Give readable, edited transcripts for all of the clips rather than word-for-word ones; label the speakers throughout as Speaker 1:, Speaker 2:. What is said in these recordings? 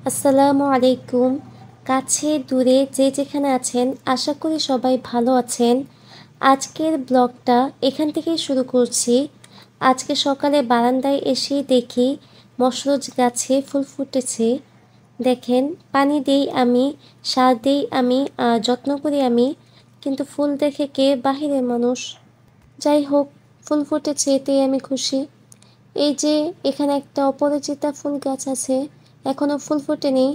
Speaker 1: আসসালামু আলাইকুম। কাছে দূরে যে যেখানে আছেন আশা করি সবাই ভালো আছেন। আজকের ব্লগটা এখান থেকেই শুরু করছি। আজকে সকালে বারান্দায় এসে দেখি মশরুজ গাছে ফুল ফুটেছে। দেখেন, পানি দেই আমি, সার দেই আমি, যত্ন করি আমি, কিন্তু ফুল দেখে কে বাহিরের মানুষ। যাই হোক, ফুল ফুটেছে এতেই আমি খুশি। এই যে এখানে একটা অপরাজিতা ফুল গাছ আছে, এখনো ফুল ফোটেনি।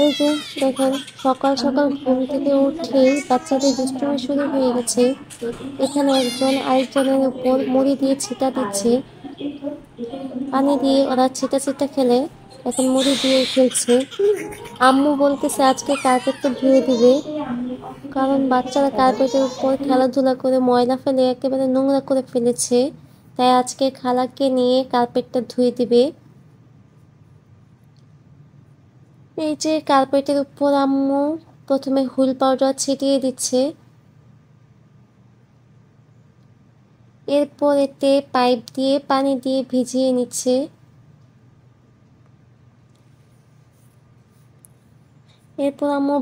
Speaker 1: এই যে দেখেন, সকাল সকাল ঘুম থেকে উঠেই বাচ্চাদের দুষ্টুমি শুরু হয়ে গেছে। এখানে একজন আরেকজনের উপর মুড়ি দিয়ে ছিটা দিচ্ছে, পানি দিয়ে ওরা ছিটা ছিটা খেলে, এখন মুড়ি দিয়ে খেলছে। আম্মু বলতেছে আজকে কার্পেটটা ধুয়ে দিবে, কারণ বাচ্চারা কার্পেটের উপর খেলাধুলা করে ময়লা ফেলে একেবারে নোংরা করে ফেলেছে। তাই আজকে খালাকে নিয়ে কার্পেটটা ধুয়ে দিবে। এই যে কার্পেটের উপর আম্মু প্রথমে হুইল পাউডার ছিটিয়ে দিচ্ছে, এরপর এতে পাইপ দিয়ে পানি দিয়ে ভিজিয়ে নিচ্ছে। এরপর আম্মু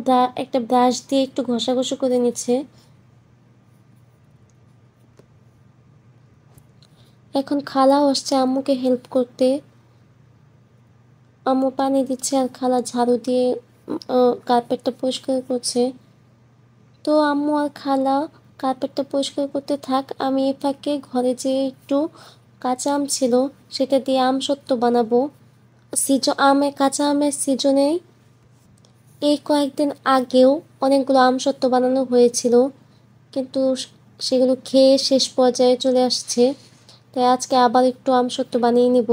Speaker 1: একটা ব্রাশ দিয়ে একটু ঘষাঘষি করে নিচ্ছে। এখন খালাও আসছে আম্মুকে হেল্প করতে। আম্মু পানি দিচ্ছে আর খালা ঝাড়ু দিয়ে কার্পেটটা পরিষ্কার করছে। তো আম্মু আর খালা কার্পেটটা পরিষ্কার করতে থাক, আমি এ ফাঁকে ঘরে যে একটু কাঁচা আম ছিল সেটা দিয়ে আমসত্ত্ব বানাবো। কাঁচা আমের সিজনে এই কয়েকদিন আগেও অনেকগুলো আমসত্ত্ব বানানো হয়েছিল, কিন্তু সেগুলো খেয়ে শেষ পর্যায়ে চলে আসছে। তাই আজকে আবার একটু আমসত্ত্ব বানিয়ে নিব।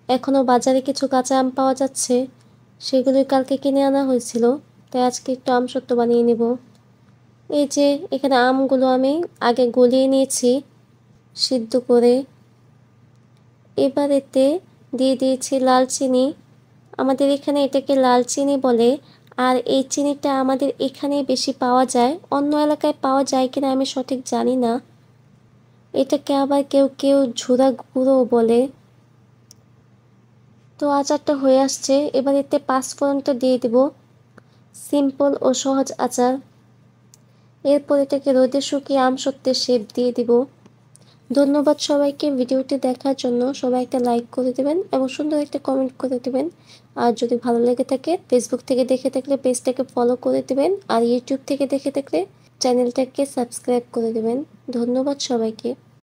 Speaker 1: এখনও বাজারে কিছু কাঁচা আম পাওয়া যাচ্ছে, সেগুলোই কালকে কিনে আনা হয়েছিল, তাই আজকে একটু আমসত্ত্ব বানিয়ে নেব। এই যে এখানে আমগুলো আমি আগে গলিয়ে নিয়েছি সিদ্ধ করে। এবার এতে দিয়ে দিয়েছি লাল চিনি। আমাদের এখানে এটাকে লাল চিনি বলে, আর এই চিনিটা আমাদের এখানে বেশি পাওয়া যায়, অন্য এলাকায় পাওয়া যায় কিনা আমি সঠিক জানি না। এটাকে আবার কেউ কেউ ঝুরা গুঁড়ো বলে। তো আচারটা হয়ে আসছে, এবার এতে পাঁচফোড়নটা দিয়ে দিব। সিম্পল ও সহজ আচার। এরপর এটাকে রোদে শুকিয়ে আমসত্ত্বের শেপ দিয়ে দিব। ধন্যবাদ সবাইকে ভিডিওটি দেখার জন্য। সবাই একটা লাইক করে দেবেন এবং সুন্দর একটা কমেন্ট করে দেবেন। আর যদি ভালো লেগে থাকে, ফেসবুক থেকে দেখে থাকলে পেজটাকে ফলো করে দেবেন, আর ইউটিউব থেকে দেখে থাকলে চ্যানেলটাকে সাবস্ক্রাইব করে দেবেন। ধন্যবাদ সবাইকে।